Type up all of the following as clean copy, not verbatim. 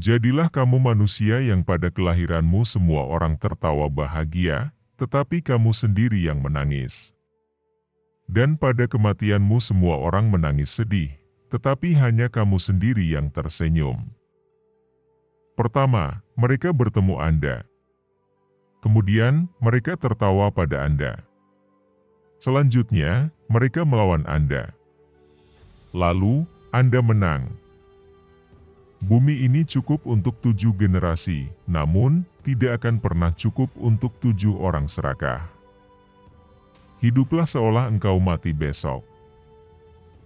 Jadilah kamu manusia yang pada kelahiranmu semua orang tertawa bahagia, tetapi kamu sendiri yang menangis. Dan pada kematianmu semua orang menangis sedih, tetapi hanya kamu sendiri yang tersenyum. Pertama, mereka bertemu Anda. Kemudian, mereka tertawa pada Anda. Selanjutnya, mereka melawan Anda. Lalu, Anda menang. Bumi ini cukup untuk 7 generasi, namun tidak akan pernah cukup untuk 7 orang serakah. Hiduplah seolah engkau mati besok.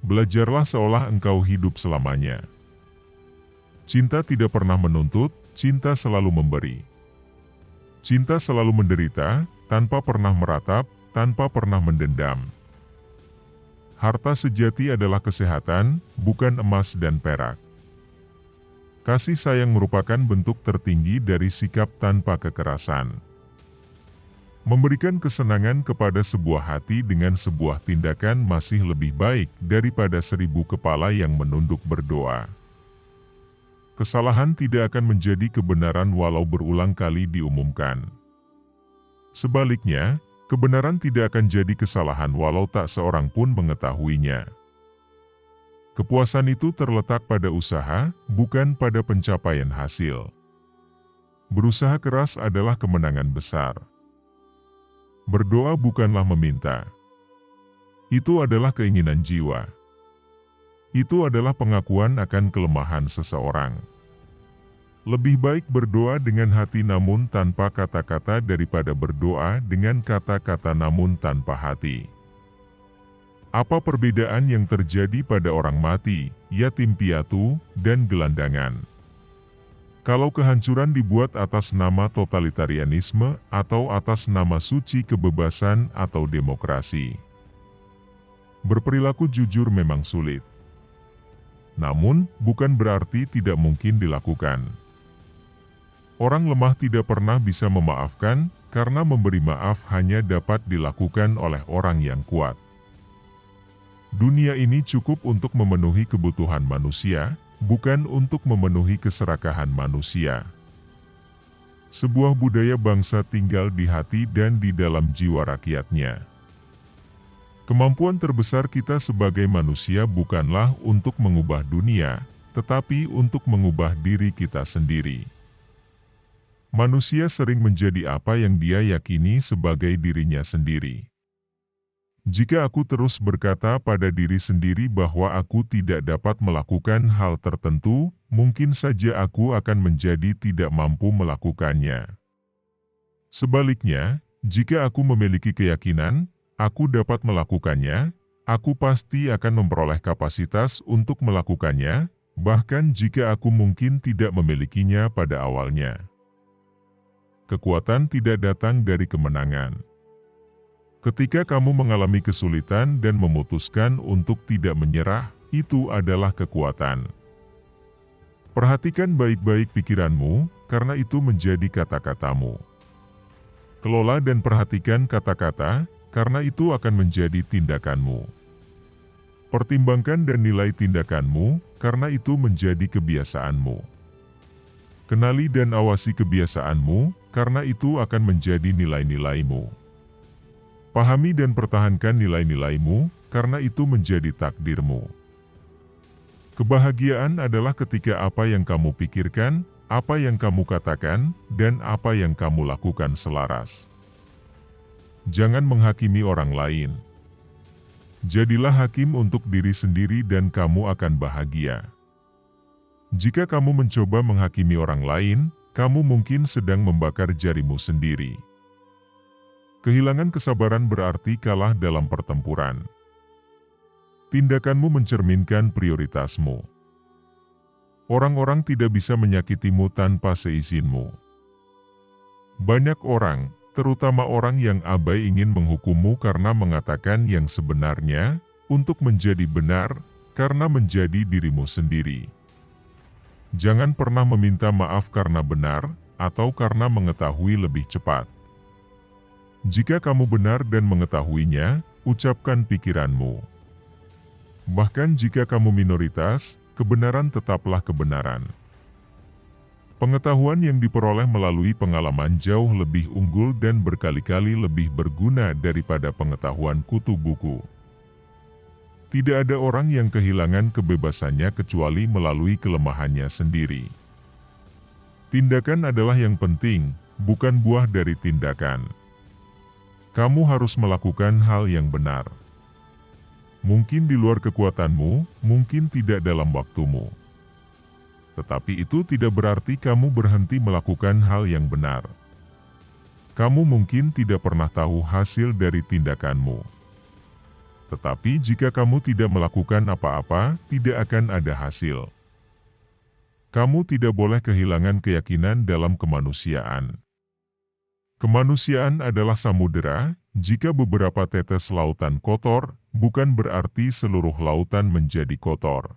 Belajarlah seolah engkau hidup selamanya. Cinta tidak pernah menuntut, cinta selalu memberi. Cinta selalu menderita, tanpa pernah meratap, tanpa pernah mendendam. Harta sejati adalah kesehatan, bukan emas dan perak. Kasih sayang merupakan bentuk tertinggi dari sikap tanpa kekerasan. Memberikan kesenangan kepada sebuah hati dengan sebuah tindakan masih lebih baik daripada 1000 kepala yang menunduk berdoa. Kesalahan tidak akan menjadi kebenaran walau berulang kali diumumkan. Sebaliknya, kebenaran tidak akan jadi kesalahan walau tak seorang pun mengetahuinya. Kepuasan itu terletak pada usaha, bukan pada pencapaian hasil. Berusaha keras adalah kemenangan besar. Berdoa bukanlah meminta. Itu adalah keinginan jiwa. Itu adalah pengakuan akan kelemahan seseorang. Lebih baik berdoa dengan hati namun tanpa kata-kata daripada berdoa dengan kata-kata namun tanpa hati. Apa perbedaan yang terjadi pada orang mati, yatim piatu, dan gelandangan? Kalau kehancuran dibuat atas nama totalitarianisme atau atas nama suci kebebasan atau demokrasi. Berperilaku jujur memang sulit. Namun, bukan berarti tidak mungkin dilakukan. Orang lemah tidak pernah bisa memaafkan, karena memberi maaf hanya dapat dilakukan oleh orang yang kuat. Dunia ini cukup untuk memenuhi kebutuhan manusia, bukan untuk memenuhi keserakahan manusia. Sebuah budaya bangsa tinggal di hati dan di dalam jiwa rakyatnya. Kemampuan terbesar kita sebagai manusia bukanlah untuk mengubah dunia, tetapi untuk mengubah diri kita sendiri. Manusia sering menjadi apa yang dia yakini sebagai dirinya sendiri. Jika aku terus berkata pada diri sendiri bahwa aku tidak dapat melakukan hal tertentu, mungkin saja aku akan menjadi tidak mampu melakukannya. Sebaliknya, jika aku memiliki keyakinan, aku dapat melakukannya, aku pasti akan memperoleh kapasitas untuk melakukannya, bahkan jika aku mungkin tidak memilikinya pada awalnya. Kekuatan tidak datang dari kemenangan. Ketika kamu mengalami kesulitan dan memutuskan untuk tidak menyerah, itu adalah kekuatan. Perhatikan baik-baik pikiranmu, karena itu menjadi kata-katamu. Kelola dan perhatikan kata-kata, karena itu akan menjadi tindakanmu. Pertimbangkan dan nilai tindakanmu, karena itu menjadi kebiasaanmu. Kenali dan awasi kebiasaanmu, karena itu akan menjadi nilai-nilaimu. Pahami dan pertahankan nilai-nilaimu, karena itu menjadi takdirmu. Kebahagiaan adalah ketika apa yang kamu pikirkan, apa yang kamu katakan, dan apa yang kamu lakukan selaras. Jangan menghakimi orang lain. Jadilah hakim untuk diri sendiri dan kamu akan bahagia. Jika kamu mencoba menghakimi orang lain, kamu mungkin sedang membakar jarimu sendiri. Kehilangan kesabaran berarti kalah dalam pertempuran. Tindakanmu mencerminkan prioritasmu. Orang-orang tidak bisa menyakitimu tanpa seizinmu. Banyak orang, terutama orang yang abai ingin menghukummu karena mengatakan yang sebenarnya, untuk menjadi benar, karena menjadi dirimu sendiri. Jangan pernah meminta maaf karena benar, atau karena mengetahui lebih cepat. Jika kamu benar dan mengetahuinya, ucapkan pikiranmu. Bahkan jika kamu minoritas, kebenaran tetaplah kebenaran. Pengetahuan yang diperoleh melalui pengalaman jauh lebih unggul dan berkali-kali lebih berguna daripada pengetahuan kutu buku. Tidak ada orang yang kehilangan kebebasannya kecuali melalui kelemahannya sendiri. Tindakan adalah yang penting, bukan buah dari tindakan. Kamu harus melakukan hal yang benar. Mungkin di luar kekuatanmu, mungkin tidak dalam waktumu. Tetapi itu tidak berarti kamu berhenti melakukan hal yang benar. Kamu mungkin tidak pernah tahu hasil dari tindakanmu. Tetapi jika kamu tidak melakukan apa-apa, tidak akan ada hasil. Kamu tidak boleh kehilangan keyakinan dalam kemanusiaan. Kemanusiaan adalah samudera. Jika beberapa tetes lautan kotor, bukan berarti seluruh lautan menjadi kotor.